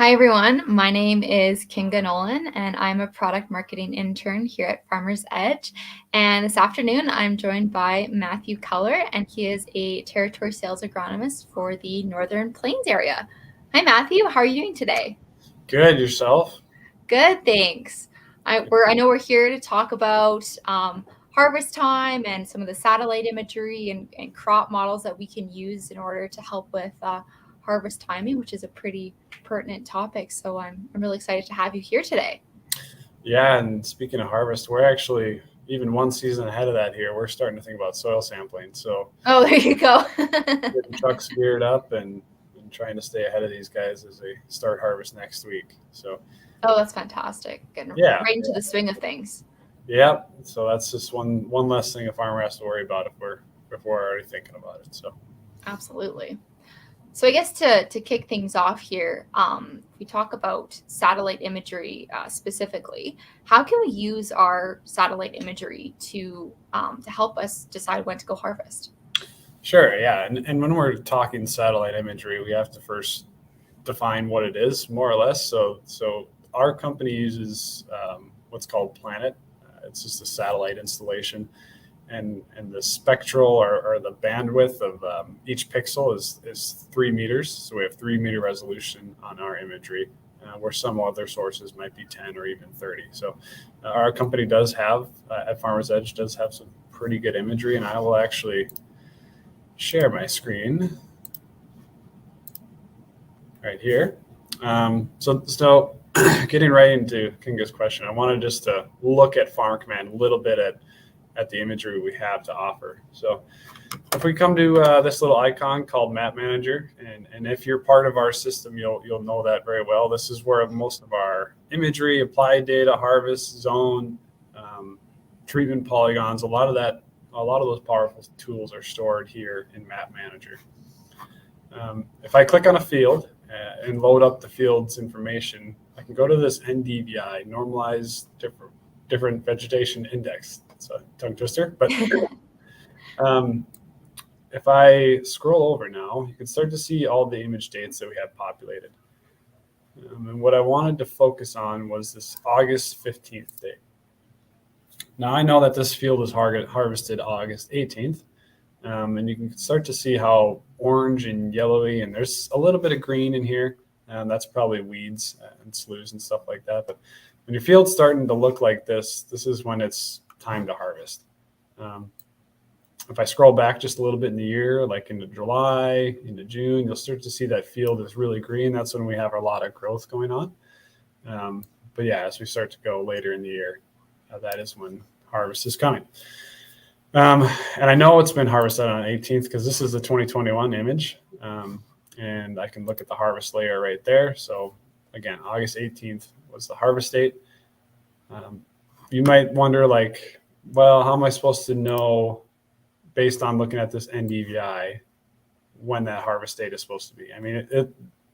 Hi, everyone. My name is Kinga Nolan, and I'm a product marketing intern here at Farmer's Edge. And this afternoon, I'm joined by Matthew Keller, and he is a territory sales agronomist for the Northern Plains area. Hi, Matthew. How are you doing today? Good, yourself? Good, thanks. I know we're here to talk about harvest time and some of the satellite imagery and crop models that we can use in order to help with harvest timing, which is a pretty pertinent topic. So I'm really excited to have you here today. Yeah, and speaking of harvest, we're actually even one season ahead of that here. We're starting to think about soil sampling. So Oh, there you go. getting trucks geared up and trying to stay ahead of these guys as they start harvest next week. So Oh, that's fantastic. Getting yeah, right into the swing of things. yeah. So that's just one less thing a farmer has to worry about if we're already thinking about it. So Absolutely. So I guess to kick things off here, we talk about satellite imagery specifically. How can we use our satellite imagery to help us decide when to go harvest? sure, yeah. And when we're talking satellite imagery, we have to first define what it is, more or less. So our company uses what's called Planet. It's just a satellite installation, and the spectral or the bandwidth of each pixel is 3 meters. So we have 3 meter resolution on our imagery, where some other sources might be 10 or even 30. So our company does have at Farmer's Edge does have some pretty good imagery, and I will actually share my screen right here. So getting right into Kinga's question, I wanted just to look at FarmCommand a little bit at the imagery we have to offer. So if we come to this little icon called Map Manager, and if you're part of our system, you'll know that very well. This is where most of our imagery, applied data, harvest, zone, treatment polygons, a lot of those powerful tools are stored here in Map Manager. If I click on a field and load up the field's information, I can go to this NDVI, Normalized Different Vegetation Index. It's a tongue twister, but if I scroll over now, you can start to see all the image dates that we have populated. And what I wanted to focus on was this August 15th date. Now I know that this field was harvested August 18th, and you can start to see how orange and yellowy, and there's a little bit of green in here. That's probably weeds and sloughs and stuff like that. But when your field's starting to look like this is when it's time to harvest. If I scroll back just a little bit in the year, like into July, into June, you'll start to see that field is really green. That's when we have a lot of growth going on. But yeah, as we start to go later in the year, that is when harvest is coming. And I know it's been harvested on 18th because this is the 2021 image. And I can look at the harvest layer right there. So again, August 18th was the harvest date. You might wonder, like, well, how am I supposed to know based on looking at this NDVI when that harvest date is supposed to be? I mean,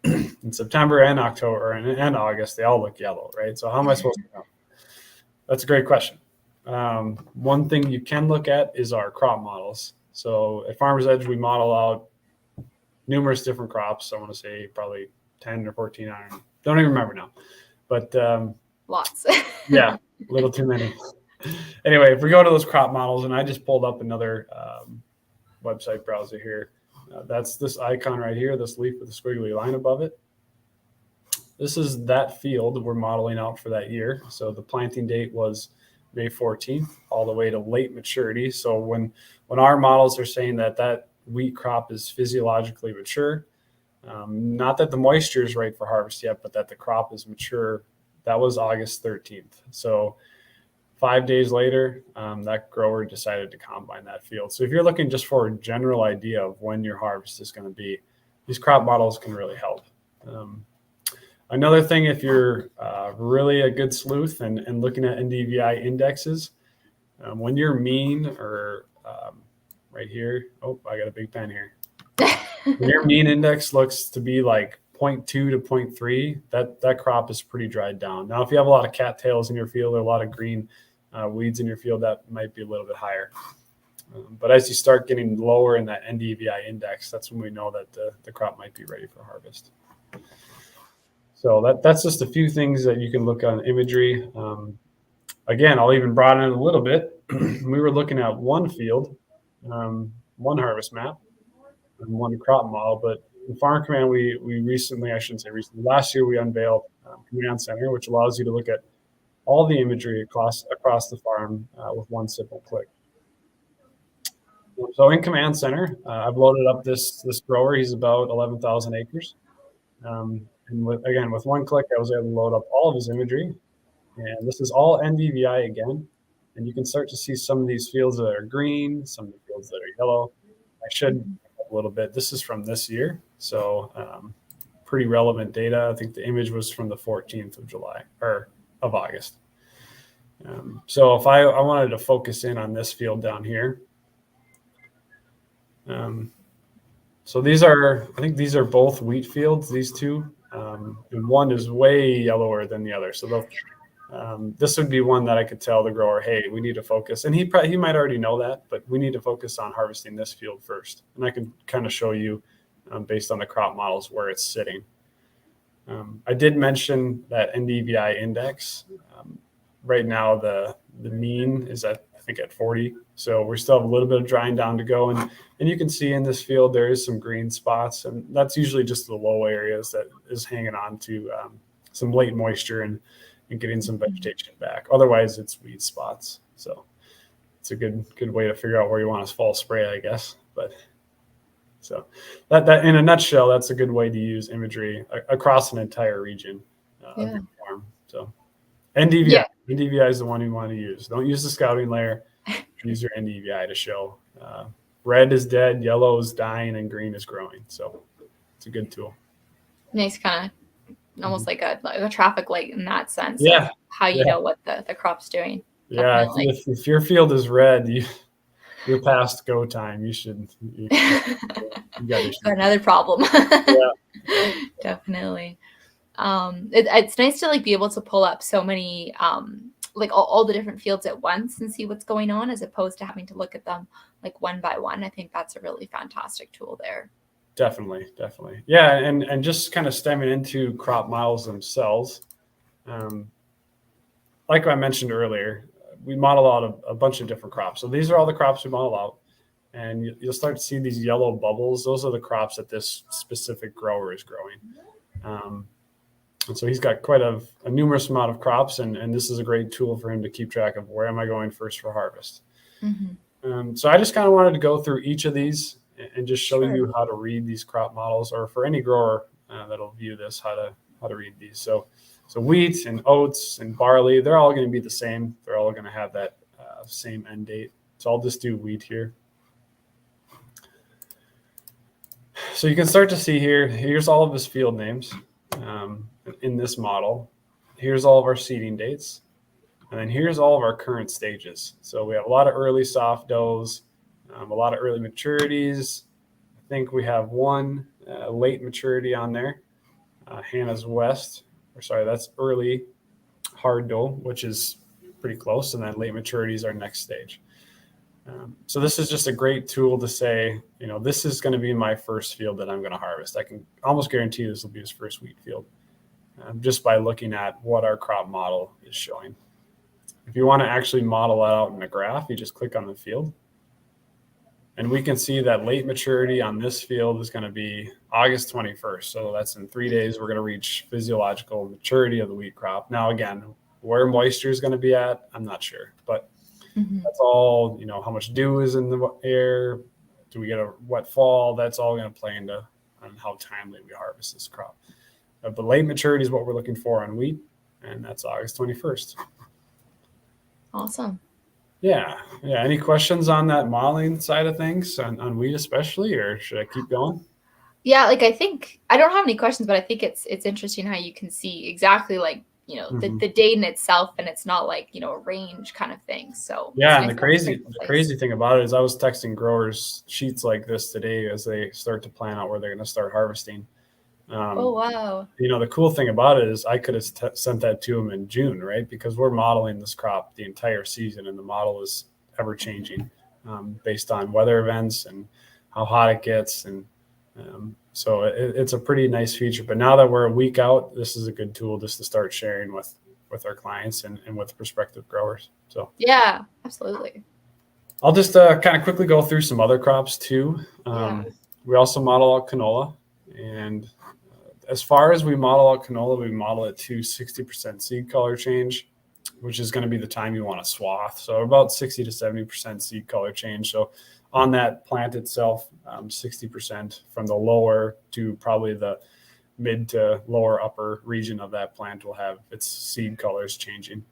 in September and October and August, they all look yellow, right? So how am I supposed to know? That's a great question. One thing you can look at is our crop models. So at Farmer's Edge, we model out numerous different crops. I want to say probably 10 or 14. I don't even remember now. But Lots. Yeah, a little too many. Anyway, if we go to those crop models, and I just pulled up another website browser here. That's this icon right here, this leaf with a squiggly line above it. This is that field we're modeling out for that year. So the planting date was May 14th, all the way to late maturity. So when our models are saying that wheat crop is physiologically mature, not that the moisture is right for harvest yet, but that the crop is mature, that was August 13th. So 5 days later, that grower decided to combine that field. So if you're looking just for a general idea of when your harvest is going to be, these crop models can really help. Another thing, if you're really a good sleuth and looking at NDVI indexes, when you're mean or right here, oh, I got a big pen here. When your mean index looks to be like 0.2 to 0.3, that crop is pretty dried down. Now, if you have a lot of cattails in your field or a lot of green weeds in your field, that might be a little bit higher. But as you start getting lower in that NDVI index, that's when we know that the crop might be ready for harvest. So that's just a few things that you can look on Imagery. Again, I'll even broaden it a little bit. We were looking at one field, one harvest map, and one crop model. But in FarmCommand, we recently, I shouldn't say recently, last year we unveiled Command Center, which allows you to look at all the imagery across the farm with one simple click. So in Command Center, I've loaded up this grower. He's about 11,000 acres. And with one click, I was able to load up all of his imagery. And this is all NDVI again. And you can start to see some of these fields that are green, some of the fields that are yellow. I should a little bit. This is from this year. So pretty relevant data. I think the image was from the 14th of July or of August. So if I wanted to focus in on this field down here. So I think these are both wheat fields, these two. And one is way yellower than the other. So this would be one that I could tell the grower, hey, we need to focus. And he might already know that, but we need to focus on harvesting this field first. And I can kind of show you based on the crop models where it's sitting. I did mention that NDVI index. Right now, the mean is I think at 40. So we still have a little bit of drying down to go. And you can see in this field, there is some green spots. And that's usually just the low areas that is hanging on to some late moisture and getting some vegetation back. Otherwise, it's weed spots. So it's a good way to figure out where you want to fall spray, I guess. But so that in a nutshell, that's a good way to use imagery across an entire region of your farm. So NDVI is the one you want to use. Don't use the scouting layer. Use your NDVI to show red is dead, yellow is dying, and green is growing. So it's a good tool. Nice, kind of almost like a traffic light in that sense. Yeah. How you know what the crop's doing. Yeah. If your field is red, you're past go time. You got another problem. Yeah. Definitely. It's nice to be able to pull up so many all the different fields at once and see what's going on, as opposed to having to look at them one by one. I think that's a really fantastic tool there. Definitely. Yeah, and just kind of stemming into crop models themselves. Like I mentioned earlier, we model out a bunch of different crops. So these are all the crops we model out. And you'll start to see these yellow bubbles. Those are the crops that this specific grower is growing. And so he's got quite a numerous amount of crops, and this is a great tool for him to keep track of where am I going first for harvest. So I just kind of wanted to go through each of these and just show you how to read these crop models, or for any grower that'll view this, how to read these. So wheat and oats and barley, they're all going to be the same. They're all going to have that same end date. So I'll just do wheat here. So you can start to see here's all of his field names in this model. Here's all of our seeding dates. And then here's all of our current stages. So we have a lot of early soft doughs, a lot of early maturities. I think we have one late maturity on there. Hannah's West, that's early hard dough, which is pretty close. And then late maturity is our next stage. So this is just a great tool to say, this is going to be my first field that I'm going to harvest. I can almost guarantee this will be his first wheat field, just by looking at what our crop model is showing. If you want to actually model that out in a graph, you just click on the field. And we can see that late maturity on this field is going to be August 21st. So that's in 3 days, we're going to reach physiological maturity of the wheat crop. Now, again, where moisture is going to be at, I'm not sure. But that's all, how much dew is in the air. Do we get a wet fall? That's all going to play into on how timely we harvest this crop. But late maturity is what we're looking for on wheat, and that's August 21st. Awesome. Yeah. Any questions on that modeling side of things on wheat especially, or should I keep going? Yeah, I think I don't have any questions, but I think it's interesting how you can see exactly the date in itself, and it's not a range kind of thing. So yeah, and the crazy thing about it is I was texting growers sheets like this today as they start to plan out where they're going to start harvesting. Oh, wow. The cool thing about it is I could have sent that to them in June, right? Because we're modeling this crop the entire season, and the model is ever changing based on weather events and how hot it gets. And So it's a pretty nice feature. But now that we're a week out, this is a good tool just to start sharing with our clients and with prospective growers. So yeah, absolutely. I'll just kind of quickly go through some other crops too. We also model out canola, and as far as we model out canola, we model it to 60% seed color change, which is going to be the time you want to swath. So about 60 to 70% seed color change. So on that plant itself, 60% from the lower to probably the mid to lower upper region of that plant will have its seed colors changing.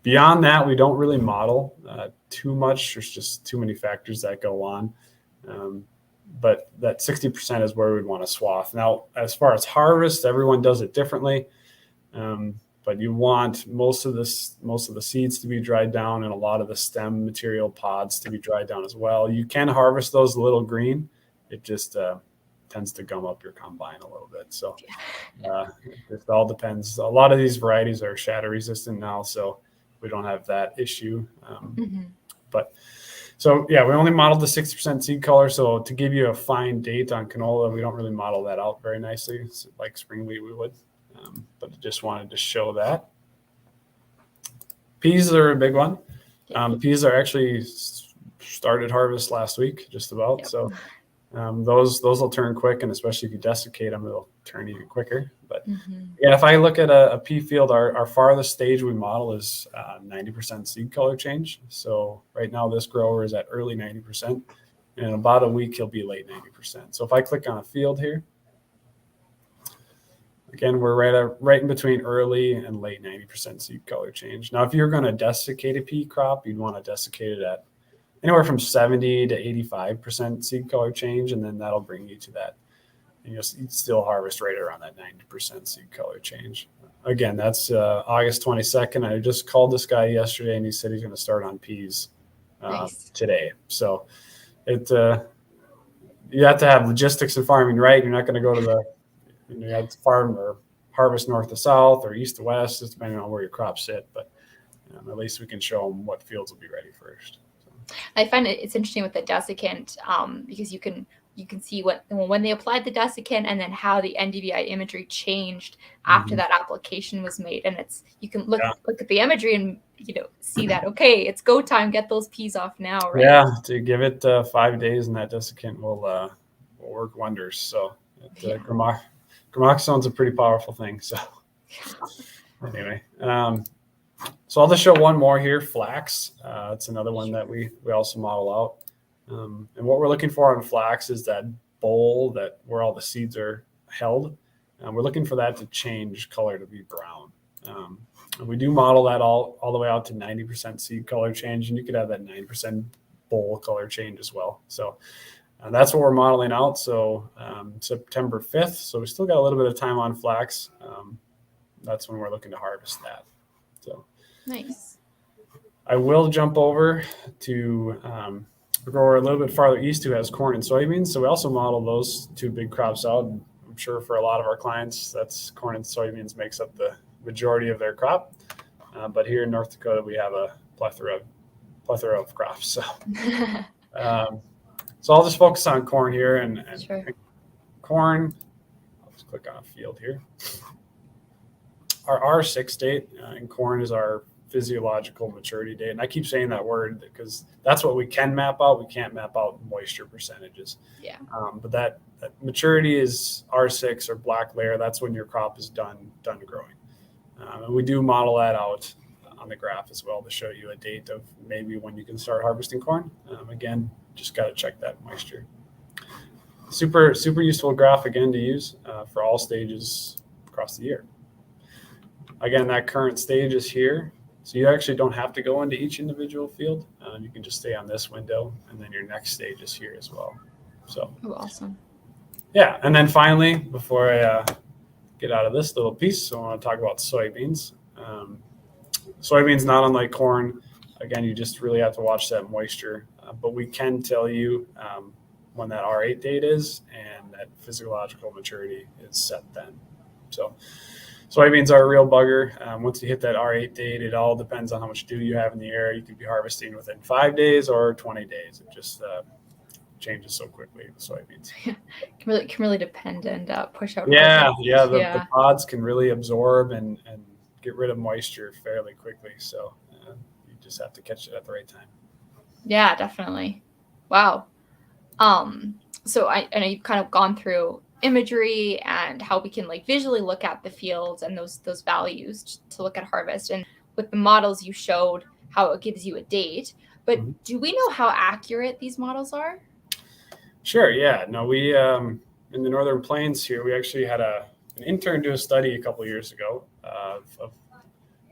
Beyond that, we don't really model too much. There's just too many factors that go on. But that 60% is where we'd want to swath. Now, as far as harvest, everyone does it differently. But you want most of the seeds to be dried down and a lot of the stem material pods to be dried down as well. You can harvest those a little green. It just tends to gum up your combine a little bit. So it just all depends. A lot of these varieties are shatter resistant now, so we don't have that issue. But so yeah, we only modeled the 60% seed color. So to give you a fine date on canola, we don't really model that out very nicely, like spring wheat we would. But I just wanted to show that. Peas are a big one. Peas are actually started harvest last week, just about. Yep. So those will turn quick, and especially if you desiccate them, it'll turn even quicker. But yeah, if I look at a pea field, our farthest stage we model is 90% seed color change. So right now this grower is at early 90%, and in about a week he'll be late 90%. So if I click on a field here, again, we're right in between early and late 90% seed color change. Now, if you're going to desiccate a pea crop, you'd want to desiccate it at anywhere from 70 to 85% seed color change, and then that'll bring you to that. And you'll still harvest right around that 90% seed color change. Again, that's August 22nd. I just called this guy yesterday, and he said he's going to start on peas today. So you have to have logistics and farming right. You're not going to go to you have to farm or harvest north to south or east to west, just depending on where your crops sit. But at least we can show them what fields will be ready first. So. I find it's interesting with the desiccant because you can see when they applied the desiccant and then how the NDVI imagery changed after that application was made, and you can look at the imagery and see that okay, it's go time, get those peas off now, right? Yeah, to give it 5 days, and that desiccant will work wonders. So Gramoxone's a pretty powerful thing. So anyway, so I'll just show one more here, flax. It's another one that we also model out. And what we're looking for on flax is that bowl where all the seeds are held. And we're looking for that to change color to be brown. And we do model that all the way out to 90% seed color change, and you could have that 9% bowl color change as well. So that's what we're modeling out. So September 5th. So we still got a little bit of time on flax. That's when we're looking to harvest that. So nice. I will jump over to a grower a little bit farther east who has corn and soybeans. So we also model those two big crops out. I'm sure for a lot of our clients, that's corn and soybeans makes up the majority of their crop. But here in North Dakota, we have a plethora of crops. So. So I'll just focus on corn here and sure. Corn. I'll just click on a field here. Our R6 date in corn is our physiological maturity date. And I keep saying that word because that's what we can map out. We can't map out moisture percentages. Yeah. But that maturity is R6 or black layer. That's when your crop is done growing. And we do model that out on the graph as well to show you a date of maybe when you can start harvesting corn. Again, just got to check that moisture. Super useful graph again to use for all stages across the year. Again, that current stage is here. So you actually don't have to go into each individual field. You can just stay on this window, and then your next stage is here as well. So awesome. Yeah, and then finally, before I get out of this little piece, I want to talk about soybeans. Soybeans, not unlike corn. Again, you just really have to watch that moisture. But we can tell you when that R8 date is and that physiological maturity is set then. So soybeans are a real bugger. Once you hit that R8 date, it all depends on how much dew you have in the air. You could be harvesting within 5 days or 20 days. It just changes so quickly with soybeans. Can really depend and push out. Yeah, harvest. the pods can really absorb and get rid of moisture fairly quickly. So you just have to catch it at the right time. Yeah, definitely. Wow. So I know you've kind of gone through imagery and how we can like visually look at the fields and those values to look at harvest. And with the models you showed how it gives you a date, but do we know how accurate these models are? Sure. Yeah. No, we in the Northern Plains here, we actually had an intern do a study a couple of years ago of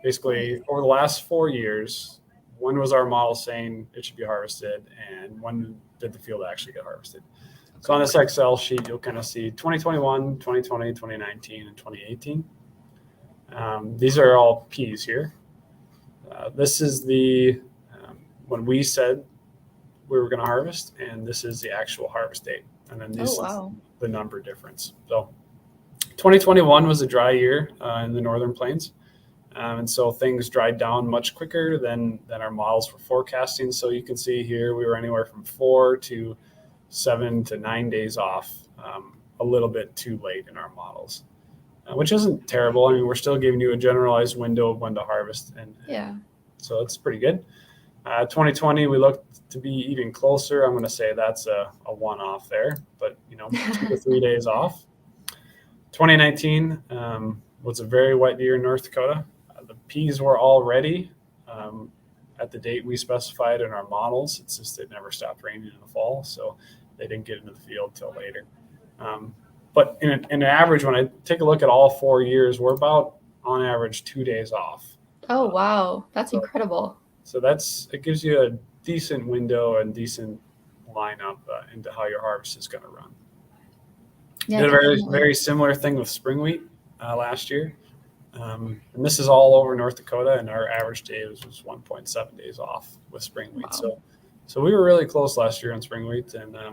basically over the last 4 years, when was our model saying it should be harvested, and when did the field actually get harvested? So on this Excel sheet, you'll kind of see 2021, 2020, 2019, and 2018. These are all P's here. This is the when we said we were going to harvest, and this is the actual harvest date. And then this is the number difference. So 2021 was a dry year in the Northern Plains. And so things dried down much quicker than our models were forecasting. So you can see here, we were anywhere from 4 to 7 to 9 days off, a little bit too late in our models, which isn't terrible. I mean, we're still giving you a generalized window of when to harvest. And so it's pretty good. 2020, we looked to be even closer. I'm going to say that's a one-off there, but 2 to 3 days off. 2019 was a very wet year in North Dakota. The peas were all ready at the date we specified in our models. It's just it never stopped raining in the fall, so they didn't get into the field till later. But in an average, when I take a look at all 4 years, we're about on average 2 days off. Oh wow, that's incredible. So it gives you a decent window and decent lineup into how your harvest is going to run. Yeah, did a very similar thing with spring wheat last year. And this is all over North Dakota, and our average day was 1.7 days off with spring wheat. Wow. So we were really close last year on spring wheat, and I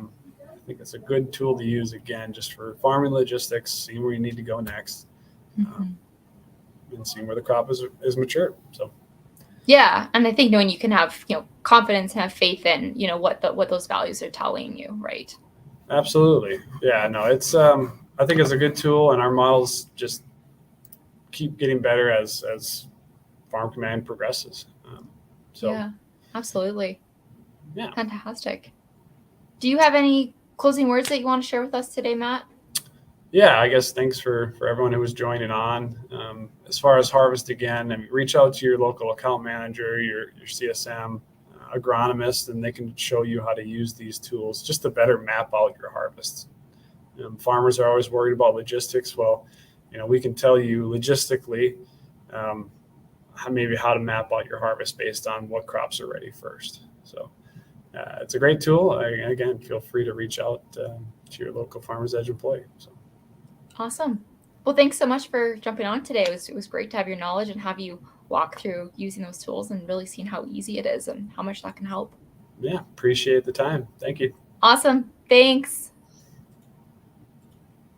think it's a good tool to use again just for farming logistics, seeing where you need to go next, and seeing where the crop is mature. So. Yeah, and I think knowing you can have confidence and have faith in what those values are telling you, right? Absolutely. Yeah. No, it's I think it's a good tool, and our models just keep getting better as FarmCommand progresses. Yeah, absolutely. Yeah. Fantastic. Do you have any closing words that you want to share with us today, Matt? Yeah, I guess thanks for everyone who was joining on. As far as harvest again, reach out to your local account manager, your CSM, agronomist, and they can show you how to use these tools just to better map out your harvest. Farmers are always worried about logistics. Well, we can tell you logistically maybe how to map out your harvest based on what crops are ready first. So it's a great tool. Again, feel free to reach out to your local Farmer's Edge employee. So. Awesome. Well, thanks so much for jumping on today. It was great to have your knowledge and have you walk through using those tools and really seeing how easy it is and how much that can help. Yeah, appreciate the time. Thank you. Awesome. Thanks.